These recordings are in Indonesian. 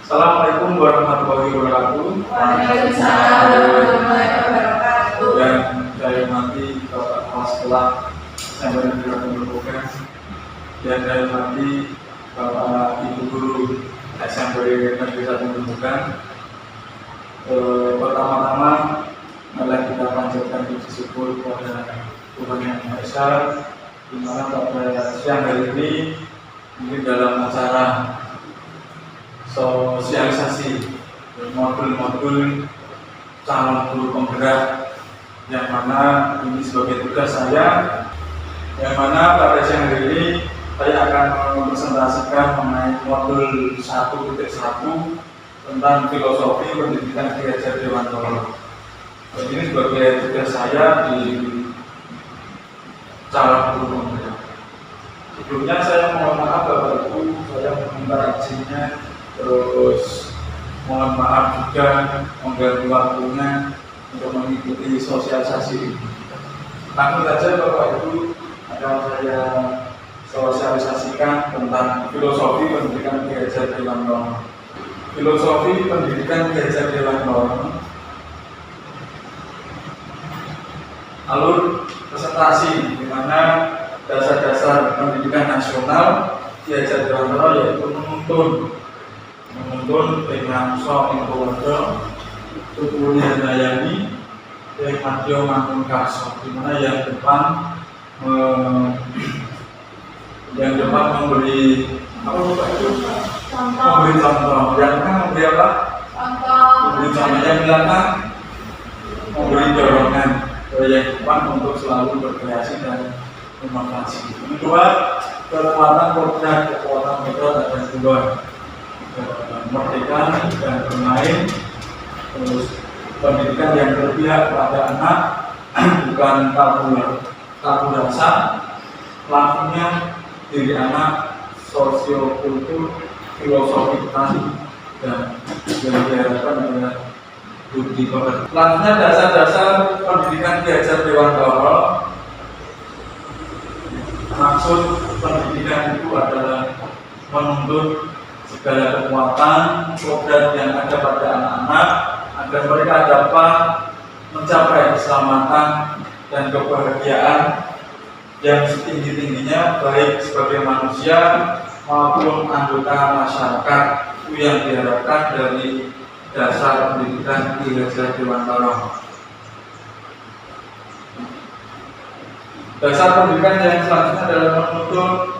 Assalamualaikum warahmatullahi wabarakatuh. Waalaikumsalam warahmatullahi wabarakatuh. Dan saya hormati Bapak Kepala Sekolah SMP Negeri 1 Grobogan, dan saya hormati Bapak Ibu Guru SMP Negeri 1 Grobogan. Pertama-tama marilah kita panjatkan puji syukur kepada Tuhan Yang Maha Esa, di mana pada siang hari ini mungkin dalam acara sosialisasi modul-modul calon guru penggerak, yang mana ini sebagai tugas saya, yang mana pada siang hari ini saya akan mempresentasikan mengenai modul 1.1 tentang filosofi pendidikan Ki-Hajar Dewantara. Ini sebagai tugas saya di calon guru penggerak. Sebelumnya saya mohon maaf Bapak Ibu, saya meminta izinnya, terus mohon maaf juga mengganggu waktunya untuk mengikuti sosialisasi ini. Langsung saja Bapak Ibu akan saya sosialisasikan tentang filosofi pendidikan Ki-Hajar Dewantara. Filosofi pendidikan Ki-Hajar Dewantara, alur presentasi di mana dasar-dasar pendidikan nasional Ki-Hajar Dewantara yaitu menuntun dengan ing keluarga, tukulnya Dayani, yang Madyo Mangun Karso, di mana yang depan memberi apa Bapak itu? Memberi contoh. Yang kan memberi apa? Contoh. Memberi contoh. Yang belakang memberi dorongan. Yang depan untuk selalu berkreasi dan inovasi. Kedua, kekuatan kodrat, kekuatan metode ada dua. Merdeka dan bermain, terus pendidikan yang berpihak pada anak, bukan tabu rasa, lakunya diri anak, sosiokultur, filosofi tadi, dan yang diharapkan adalah budi pekerti. Selanjutnya dasar-dasar pendidikan Ki-Hajar Dewantara. Maksud pendidikan itu adalah menuntut segala kekuatan kodrat yang ada pada anak-anak agar mereka dapat mencapai keselamatan dan kebahagiaan yang setinggi-tingginya, baik sebagai manusia maupun anggota masyarakat. Itu yang diharapkan dari dasar pendidikan Ki-Hajar Dewantara. Dasar pendidikan yang selanjutnya adalah menuntut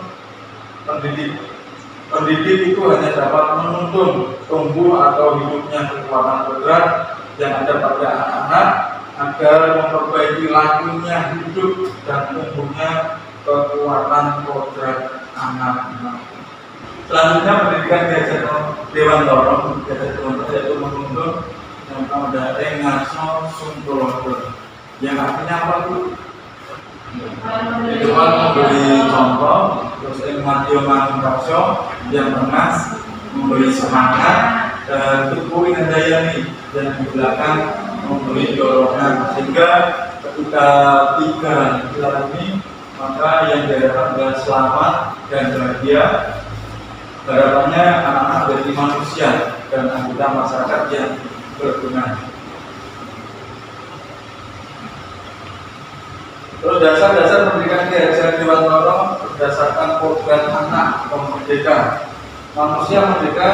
pendidik itu hanya dapat menuntun tumbuh atau hidupnya kekuatan kodrat yang ada pada anak-anak agar memperbaiki lakunya hidup dan tumbuhnya kekuatan kodrat anak-anak. Selanjutnya pendidikan Ki-Hajar Dewantara yaitu menuntun yang pada Ngarso Sungtulodo, yang artinya apa tuh? Itu kan memberi contoh, terus Madyo Mangun Karso yang tengah memberi semangat, dan Tuku Dayani yang di belakang memberi dorongan, sehingga ketika tiga pilar ini maka yang diharapkan adalah selamat dan bahagia. Harapannya anak-anak menjadi manusia dan anggota masyarakat yang berguna. Terus dasar-dasar pendidikan Ki-Hajar Dewantara berdasarkan kodrat anak atau merdeka. Manusia merdeka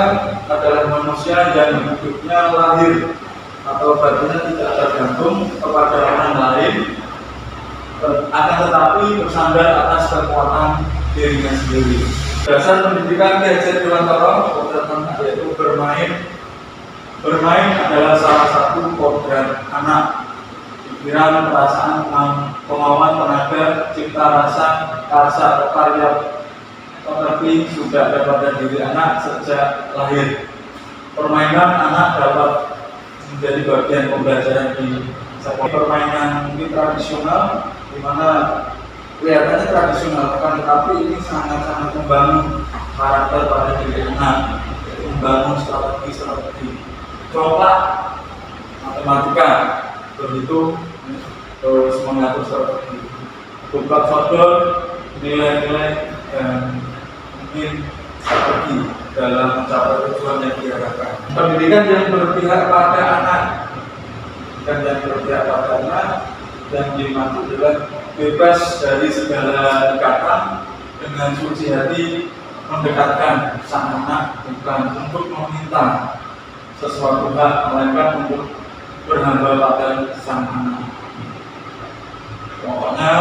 adalah manusia yang hidupnya lahir atau batinnya tidak tergantung kepada orang lain, akan tetapi bersandar atas kekuatan dirinya sendiri. Dasar pendidikan Ki-Hajar Dewantara kodrat anak yaitu bermain. Bermain adalah salah satu kodrat anak. Pikiran, perasaan, kemauan, tenaga, cipta rasa, karsa, karya, tetapi sudah ada pada diri anak sejak lahir. Permainan anak dapat menjadi bagian pembelajaran di sekolah. Permainan mungkin tradisional, di mana kelihatannya tradisional, tetapi ini sangat-sangat membangun karakter pada diri anak, membangun strategi, coklat, matematika, begitu. Terus mengatur strategi, buka sodor, nilai-nilai, dan mungkin strategi dalam mencapai tujuan yang diharapkan. Pendidikan yang berpihak pada anak dan yang berpihak pada anak yang dimaksud adalah bebas dari segala ikatan, dengan suci hati mendekatkan sang anak, bukan untuk meminta sesuatu hak, melainkan untuk berhamba pada sang anak. Pokoknya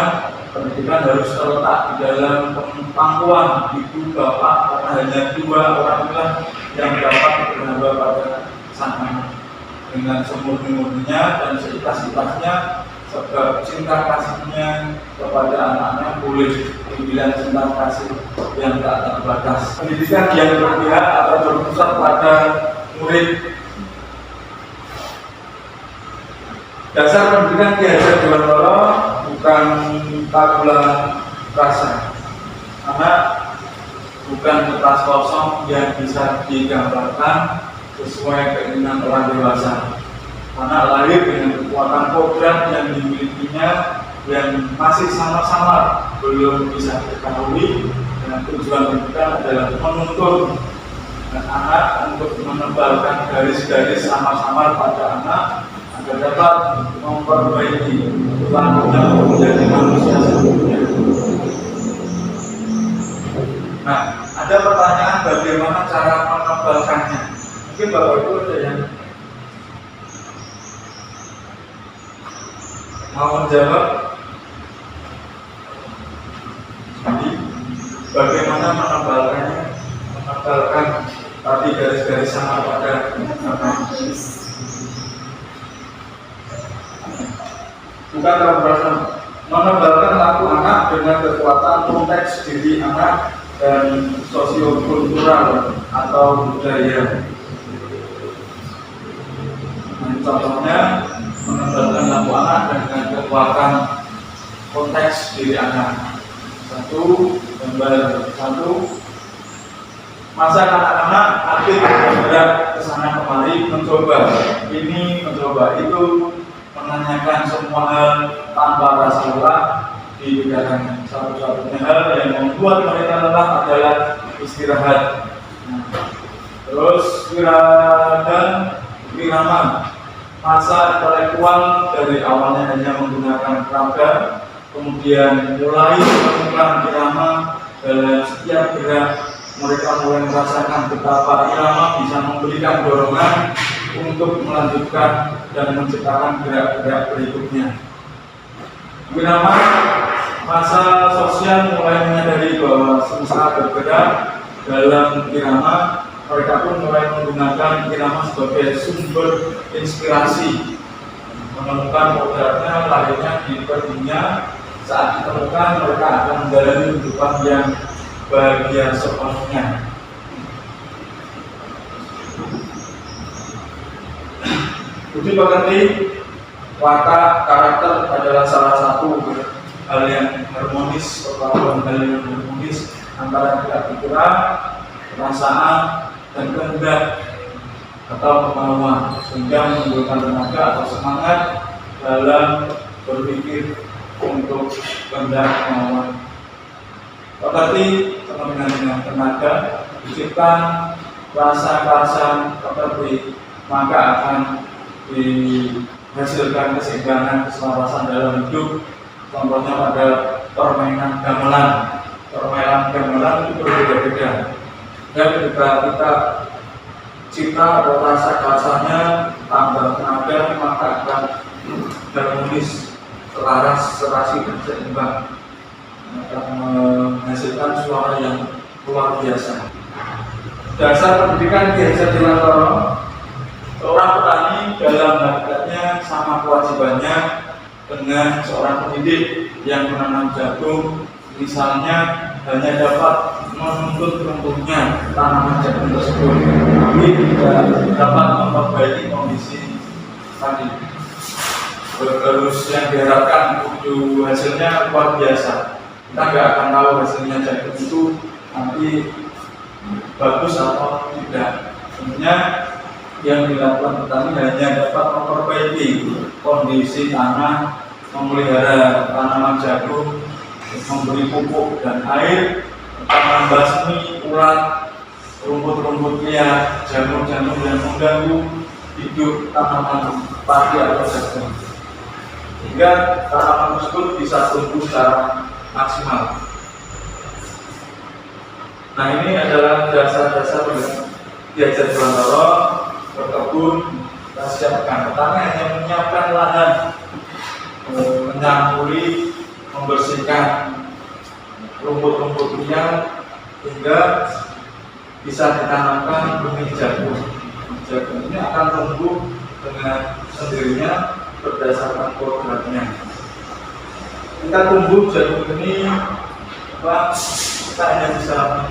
pendidikan harus terletak di dalam pangkuan ibu bapak, karena hanya dua orang itulah yang dapat berhamba pada sang anak dengan semurni-murninya dan seikhlas-ikhlasnya, sebab cinta kasihnya kepada anaknya boleh dibilang cinta kasih yang tak terbatas. Pendidikan yang berpihak atau berpusat pada murid. Dasar pendidikan Ki Hajar Dewantara bukan tabula rasa, anak bukan kertas kosong yang bisa digambarkan sesuai keinginan orang dewasa. Anak lahir dengan kekuatan kodrat yang dimilikinya yang masih samar-samar belum bisa diketahui, dan tujuan pendidikan adalah menuntun dan anak untuk menebalkan garis-garis samar-samar pada anak agar dapat memperbaiki lakunya menjadi manusia sesungguhnya. Nah, ada pertanyaan bagaimana cara menebalkannya? Mungkin Bapak Ibu ada yang mau menjawab? Jadi, bagaimana menebalkannya? Menebalkan tadi garis-garis sama pada anak. Bukan perasaan, menebalkan laku anak dengan kekuatan konteks diri anak dan sosiokultural atau budaya. Contohnya, menebalkan laku anak dengan kekuatan konteks diri anak. Gambar satu, masa anak-anak aktif bergerak kesana kemari, mencoba ini, mencoba itu, menanyakan semua hal tanpa rasa lelah di bidangnya. Satu-satunya hal yang membuat mereka lelah adalah istirahat. Terus wirama, masa intelektual dari awalnya hanya menggunakan raga, kemudian mulai menemukan irama dalam setiap gerak. Mereka mulai merasakan betapa irama bisa memberikan dorongan untuk melanjutkan dan menciptakan gerak-gerak berikutnya. Wirama, masa sosial mulai menyadari bahwa saat bergerak dalam irama, mereka pun mulai menggunakan irama sebagai sumber inspirasi. Menemukan kodratnya, lahirnya di dunia. Saat ditemukan, mereka akan menjalani kehidupan yang bahagia sepenuhnya. Budi pekerti, watak, karakter adalah salah satu hal yang harmonis, perlakuan hal yang harmonis antara pikiran, perasaan, dan kehendak atau kemauan, sehingga menimbulkan tenaga atau semangat dalam berpikir untuk kehendak kemauan. Pekerti kepentingan dengan tenaga, diciptakan rasa-rasa pekerti, maka akan dihasilkan keseimbangan, keselarasan dalam hidup. Contohnya pada permainan gamelan. Permainan gamelan itu berbeda-beda. Dan ketika kita cipta atau rasa-rasanya tambah tenaga, maka akan harmonis, selaras, serasi, dan seimbang, akan menghasilkan suara yang luar biasa. Dasar pendidikan Ki Hajar Dewantara, seorang petani dalam hakikatnya sama kewajibannya dengan seorang pendidik yang menanam jagung, misalnya hanya dapat menuntut tumbuhnya tanaman jagung tersebut, tapi tidak dapat memperbaiki kondisi tadi. Terus yang diharapkan untuk hasilnya luar biasa. Kita nggak akan tahu hasilnya jagung itu nanti bagus atau tidak. Sebenarnya yang dilakukan petani hanya dapat memperbaiki kondisi tanah, memelihara tanaman jagung, memberi pupuk dan air, membasmi ulat rumput-rumput liar, jamur-jamur yang mengganggu hidup tanaman padi atau jagung, sehingga tanaman tersebut bisa tumbuh secara maksimal. Nah, ini adalah dasar-dasar diajar Belantara berkebun. Kita siapkan, petani hanya menyiapkan lahan, menyampuri, membersihkan rumput-rumput liar hingga bisa ditanamkan benih jagung. Jagung ini akan tumbuh dengan sendirinya berdasarkan programnya. Kita tumbuh jagung ini, kita hanya bisa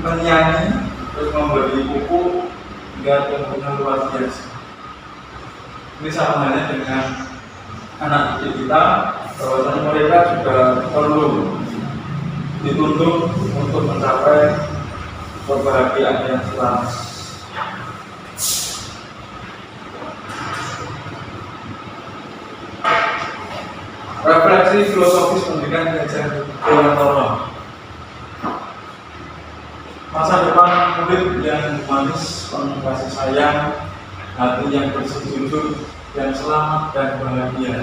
menyanyi terus memberi pupuk hingga tumbuhnya luar biasa. Ini sama halnya dengan anak didik kita, bahwasanya mereka juga perlu dituntut untuk mencapai kebahagiaan yang selaras. Refleksi filosofis pendidikan diajar Belantara. Masa depan murid yang manis, penuh kasih sayang, hati yang bersih jujur, yang selamat dan bahagia.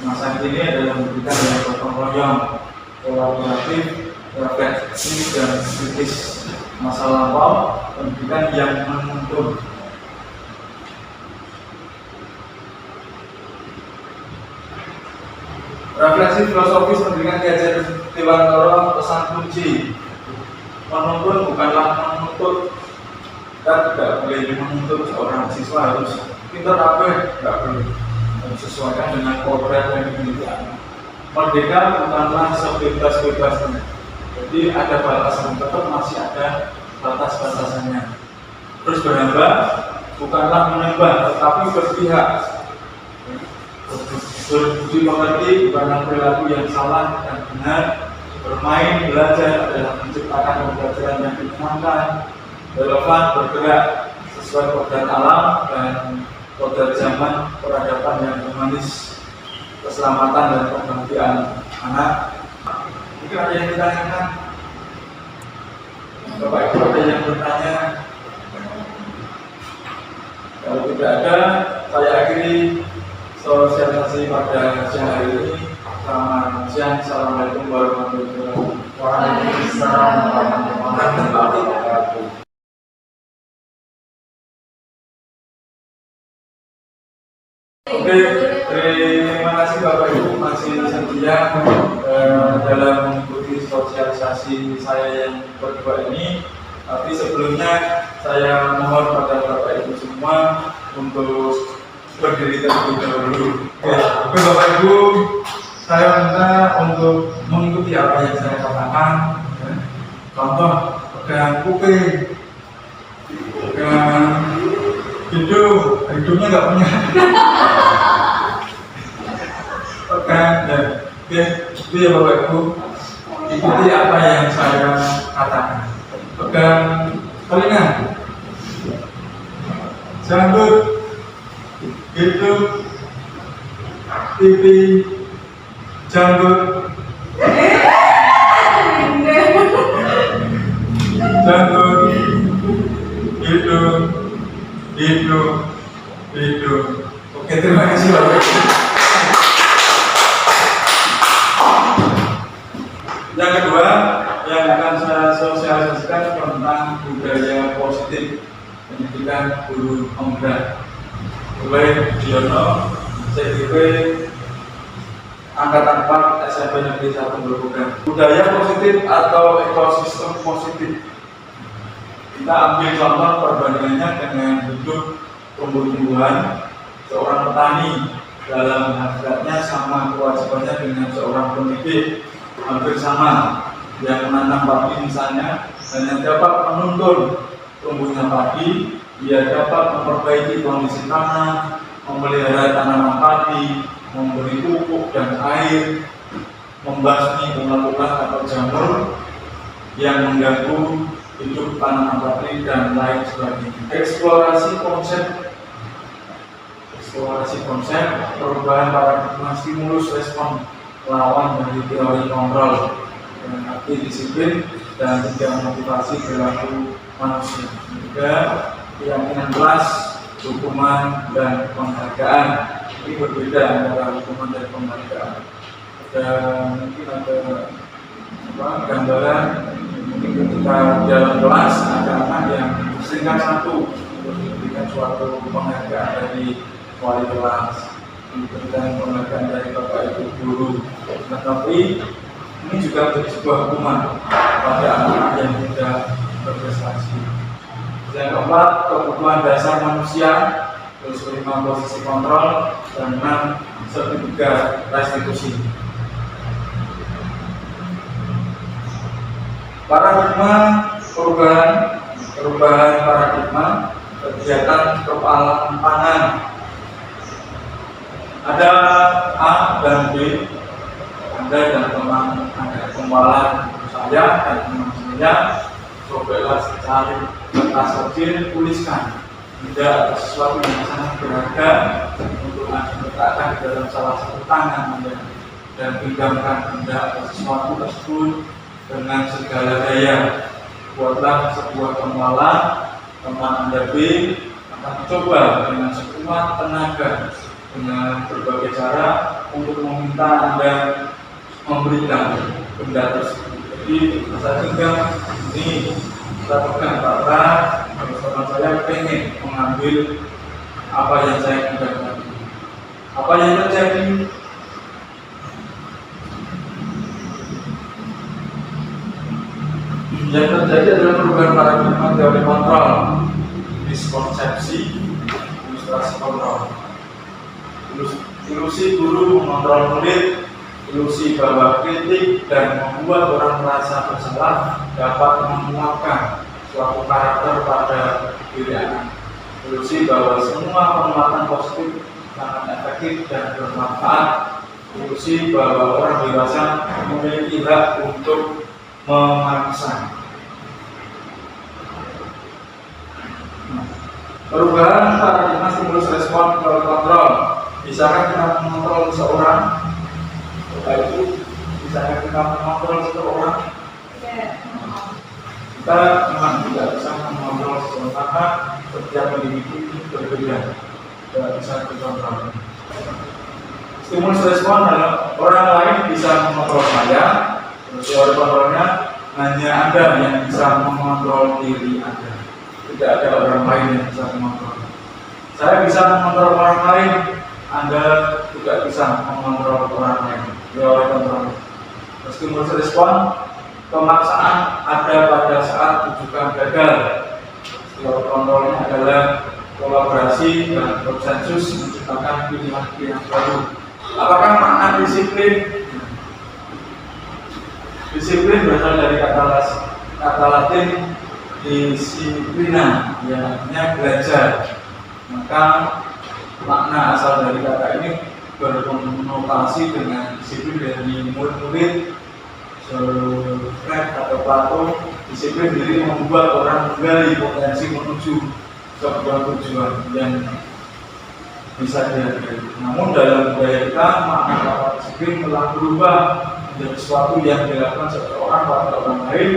Masa kini adalah pendidikan yang gotong royong, kolaboratif, refleksi dan kritis. Masa lampau, pendidikan yang menuntun. Refleksi filosofis pendidikan diajar Belantara, pesan kunci. Menuntun bukanlah menuntut. Kita tidak boleh menuntut seorang siswa harus pintar apa, tidak boleh. Sesuaikan dengan kodrat yang dimiliki. Merdeka bukanlah sebebas-bebasnya. Jadi ada batasan, tetap masih ada batas-batasannya. Terus berhamba bukanlah menyembah, tetapi berpihak. Berbudi pekerti bukanlah perilaku yang salah dan benar. Bermain, belajar adalah menciptakan pembelajaran yang menyenangkan, relevan, bergerak sesuai kodrat alam dan kodrat zaman, peradaban yang humanis, keselamatan dan kebahagiaan anak. Mungkin ada yang ditanyakan? Bapak Ibu ada yang bertanya? Kalau tidak ada, saya akhiri sosialisasi pada siang hari ini. Selamat siang, assalamualaikum warahmatullahi wabarakatuh. Oke, terima kasih Bapak Ibu masih setia dalam mengikuti sosialisasi saya yang kedua ini. Tapi sebelumnya saya mohon pada Bapak Ibu semua untuk berdiri terlebih dahulu. Oke Bapak Ibu, saya minta untuk mengikuti apa yang saya katakan. Contoh, pegang kuping, pegang hidungnya nggak punya. Pegang, ya, itu ya Bapak Ibu, ikuti apa yang saya katakan. Pegang telinga, janggut, hidung, pipi, janggut, hidung. Oke, terima kasih Bapak Ibu. Yang kedua yang akan saya sosialisasikan tentang budaya positif pendidikan guru penggerak oleh Diono CGP Angkatan 4 SMP Negeri 1 Grobogan. Budaya positif atau ekosistem positif. Kita ambil contoh perbandingannya dengan hidup tumbuh-tumbuhan. Seorang petani dalam hakikatnya sama kewajibannya dengan seorang pendidik, hampir sama. Yang menanam padi misalnya hanya dapat menuntun tumbuhnya padi, ia dapat memperbaiki kondisi tanah, memelihara tanaman padi, memberi pupuk dan air, membasmi ulat-ulat atau jamur yang mengganggu hidup tanaman padi dan lain sebagainya. Eksplorasi konsep, perubahan paradigma, stimulus respon lawan dari teori kontrol dengan arti disiplin dan 3 motivasi perilaku manusia. Juga keyakinan kelas, hukuman dan penghargaan. Ini berbeda antara hukuman dan penghargaan. Dan mungkin ada gambaran mungkin ketika dalam kelas ada anak yang seringkan satu untuk memberikan suatu penghargaan dari wali kelas, memberikan penghargaan dari bapak ibu guru. Tetapi ini juga menjadi sebuah hukuman pada anak-anak yang tidak berprestasi. Yang keempat, kebutuhan dasar manusia, terus 5 posisi kontrol, dan 6 sertifikat restitusi. Paradigma perubahan paradigma kegiatan kepala pangan. Ada A dan B, Anda dan teman ada pembalan saya dan teman saya, cobalah cari kertas kecil, tuliskan. Tidak ada sesuatu yang sangat berharga untuk Anda letakkan di dalam salah satu tangan Anda dan pinjamkan Anda atas sesuatu tersebut dengan segala daya. Buatlah sebuah pembalan, teman Anda B akan mencoba dengan sekuat tenaga dengan berbagai cara untuk meminta Anda memberikan benda tersebut. Jadi saya tinggal ini kita pegang kata teman saya pengen mengambil apa yang saya pinjamkan. Apa yang terjadi? Yang terjadi adalah perubahan paradigma teori kontrol, miskonsepsi, ilustrasi kontrol. Ilusi guru mengontrol murid, ilusi bahwa kritik dan membuat orang merasa bersalah dapat menguatkan suatu karakter pada diri anak. Ilusi bahwa semua penguatan positif sangat efektif dan bermanfaat. Ilusi bahwa orang dewasa memiliki hak untuk memaksa. Perubahan paradigma stimulus respon kontrol. Bisakah kita mengontrol seseorang? Itu bisakah kita mengontrol seseorang? Kita memang tidak bisa mengontrol seseorang karena setiap individu itu berbeda, tidak bisa dikontrol. Stimulus respon adalah orang lain bisa mengontrol saya, teori kontrolnya hanya Anda yang bisa mengontrol diri Anda. Tidak ada orang lain yang bisa mengontrol. Saya bisa mengontrol orang lain, Anda tidak bisa mengontrol orang lain. Teori kontrol. Stimulus respon, pemaksaan ada pada saat rujukan gagal. Teori kontrolnya adalah kolaborasi dan konsensus menciptakan pilihan-pilihan baru. Apakah makna disiplin? Disiplin berasal dari kata Latin disiplina, yang artinya belajar. Maka makna asal dari kata ini berkonotasi dengan disiplin dari murid-murid Socrates atau Plato. Disiplin diri membuat orang menggali potensi menuju sebuah tujuan yang bisa dihadapi. Namun dalam budaya kita, makna kata disiplin telah berubah menjadi sesuatu yang dilakukan seseorang pada orang lain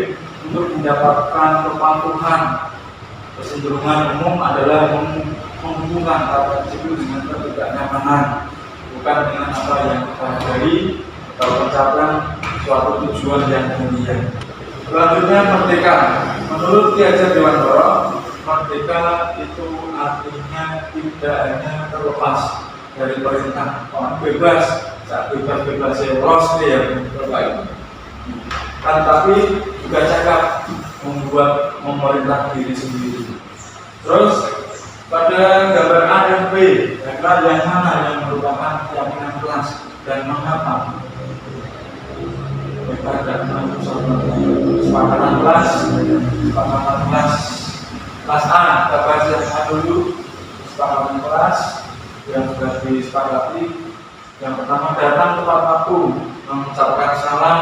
untuk mendapatkan kepatuhan. Kecenderungan umum adalah menghubungkan kata disiplin dengan ketidaknyamanan, bukan dengan apa yang kita hargai atau pencapaian suatu tujuan yang mulia. Selanjutnya, merdeka. Menurut Ki Hajar Dewantara, merdeka itu artinya tidak hanya terlepas dari perintah, orang bebas saat bebas-bebasnya los ya baik. Kan tapi juga cakap membuat memerintah diri sendiri. Terus pada gambar A dan B, gambar yang mana yang merupakan keyakinan kelas dan mengapa? Kita ada kesepakatan kelas kelas A, kita bahas yang A dulu. Kesepakatan kelas yang sudah disepakati. Yang pertama, datang tepat waktu, mengucapkan salam,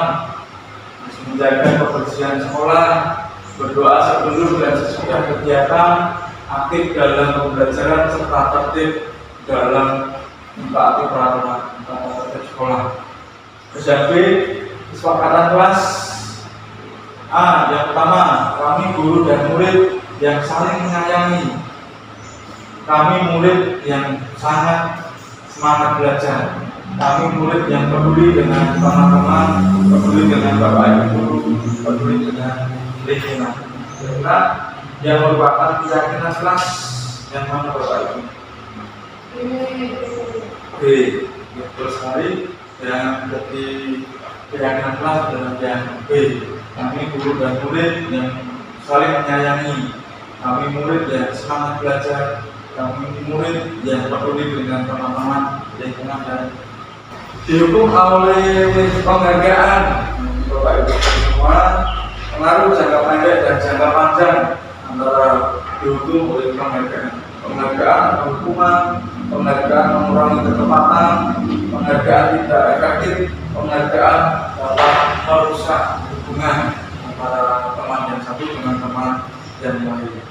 menjaga kebersihan sekolah, berdoa sebelum dan sesudah kegiatan, aktif dalam pembelajaran serta tertib dalam mentaati peraturan tertib sekolah. Terus yang B, kesepakatan kelas Yang pertama, kami guru dan murid yang saling menyayangi. Kami murid yang sangat semangat belajar. Kami murid yang peduli dengan teman-teman, peduli dengan bapak ibu, peduli dengan lingkungan. Karena yang merupakan keyakinan kelas yang mana bapak ibu? B. Betul sekali. Yang jadi keyakinan kelas adalah yang B. Kami guru dan murid yang saling menyayangi. Kami murid yang semangat belajar. Kami murid yang peduli dengan teman-teman, lingkungan dan dihukum oleh penghargaan Bapak Ibu semua, pengaruh jangka pendek dan jangka panjang antara dihukum oleh penghargaan atau hukuman, penghargaan mengurangi ketepatan, penghargaan tidak efektif, penghargaan dapat merusak hubungan antara teman yang satu dengan teman yang lain.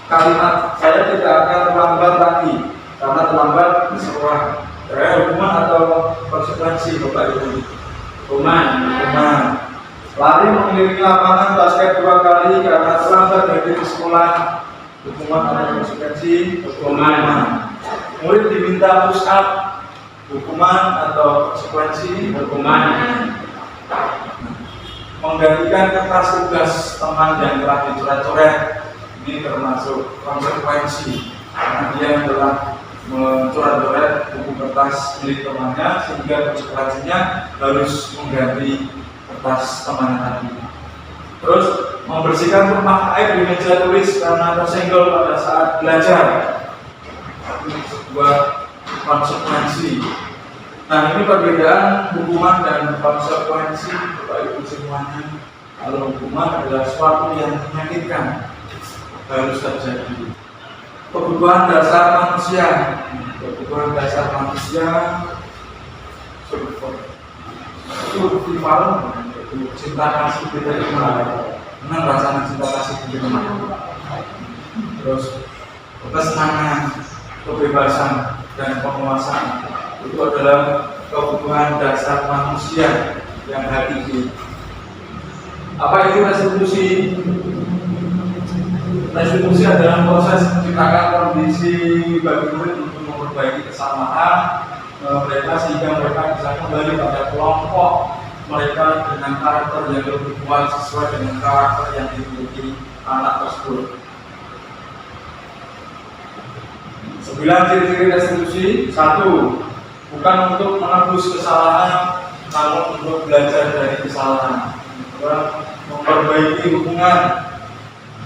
Kalimat saya tidak akan terlambat lagi karena terlambat diserah. Hukuman atau konsekuensi Bapak Ibu? Hukuman. Lari mengelilingi lapangan basket 2 kali karena terlambat dari sekolah. Hukuman atau konsekuensi? Hukuman. Murid diminta push up. Hukuman atau konsekuensi? Hukuman. Menggantikan kertas tugas teman yang telah dicoret-coret, ini termasuk konsekuensi karena dia telah mencoret-coret buku kertas milik temannya sehingga konsekuensinya harus mengganti kertas teman tadi. Terus membersihkan tumpah air di meja tulis karena tersenggol pada saat belajar, ini sebuah konsekuensi. Nah, ini perbedaan hukuman dan konsekuensi Bapak Ibu semuanya. Kalau hukuman adalah sesuatu yang menyakitkan, harus terjadi. Kebutuhan dasar manusia, survival, cinta kasih diterima, menang rasanya cinta kasih diterima. Terus kesenangan, kebebasan dan penguasaan itu adalah kebutuhan dasar manusia yang hakiki. Apa itu restitusi? Restitusi adalah proses menciptakan kondisi bagi murid untuk memperbaiki kesalahan mereka sehingga mereka bisa kembali pada kelompok mereka dengan karakter yang lebih kuat sesuai dengan karakter yang dimiliki anak tersebut. 9 ciri-ciri restitusi. 1. Bukan untuk menebus kesalahan, namun untuk belajar dari kesalahan. 2. Memperbaiki hubungan,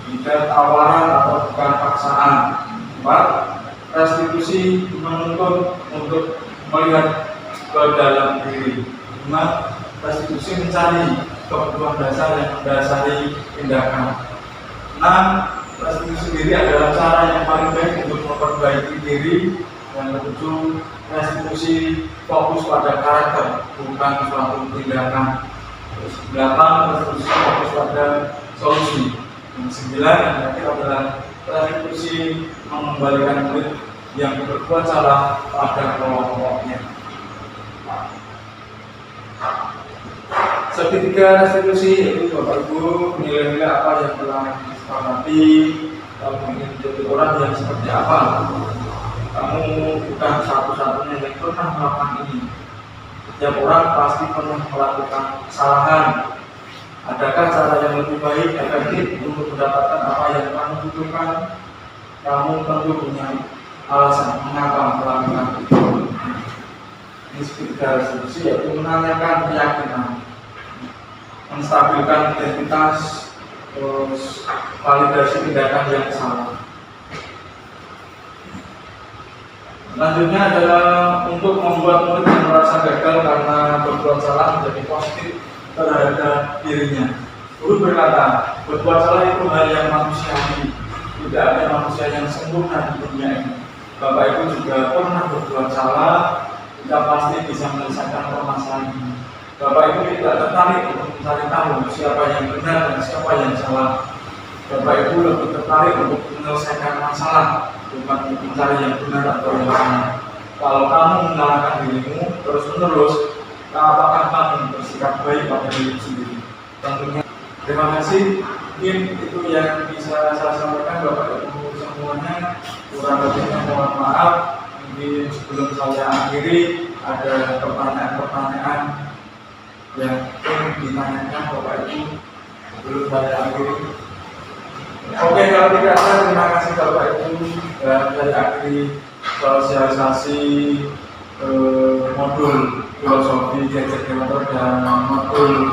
tidak tawaran atau bukan paksaan. 4. Restitusi menuntut untuk melihat ke dalam diri. 5. Restitusi mencari kebutuhan dasar yang mendasari tindakan. 6. Restitusi diri adalah cara yang paling baik untuk memperbaiki diri. Yang 7. Restitusi fokus pada karakter, bukan suatu tindakan. 8. Restitusi fokus pada solusi. 9 yang terakhir adalah restitusi mengembalikan murid yang berbuat salah pada kelompoknya. Segitiga restitusi yaitu Bapak Ibu nilai-nilai apa yang telah disepakati. Kamu ingin menjadi orang yang seperti apa? Kamu bukan satu-satunya yang pernah melakukan ini. Setiap orang pasti pernah melakukan kesalahan. Adakah cara yang lebih baik, efektif untuk mendapatkan apa yang kamu butuhkan? Kamu tentu punya alasan mengapa melakukan itu. Ini segitiga restitusi yaitu menanyakan keyakinan, menstabilkan identitas, terus validasi tindakan yang salah. Selanjutnya adalah untuk membuat murid yang merasa gagal karena berbuat salah menjadi positif terhadap dirinya. Guru berkata, berbuat salah itu hal yang manusiawi. Tidak ada manusia yang sempurna di dunia ini. Bapak Ibu juga pernah berbuat salah. Kita pasti bisa menyelesaikan permasalahan ini. Bapak Ibu tidak tertarik untuk mencari tahu siapa yang benar dan siapa yang salah. Bapak Ibu lebih tertarik untuk menyelesaikan masalah, bukan untuk mencari yang benar atau yang salah. Kalau kamu menyalahkan dirimu terus-menerus, apakah kamu bersikap baik pada diri sendiri? tentunya. Terima kasih. Mungkin itu yang bisa saya sampaikan Bapak Ibu semuanya. Kurang lebihnya mohon maaf. Mungkin sebelum saya akhiri ada pertanyaan-pertanyaan yang ingin ditanyakan Bapak Ibu sebelum saya akhiri. Oke, kalau tidak ada, terima kasih Bapak Ibu. Dan saya akhiri sosialisasi modul filosofi gadget motor dan modul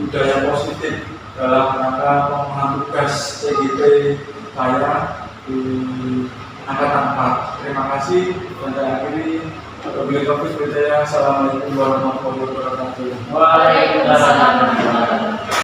budaya positif dalam rangka pemenuhan tugas CGT saya di angkatan 4. Terima kasih dan saya akhiri. Wabillahi taufiq wal hidayah. Assalamualaikum warahmatullahi wabarakatuh. Waalaikumsalam.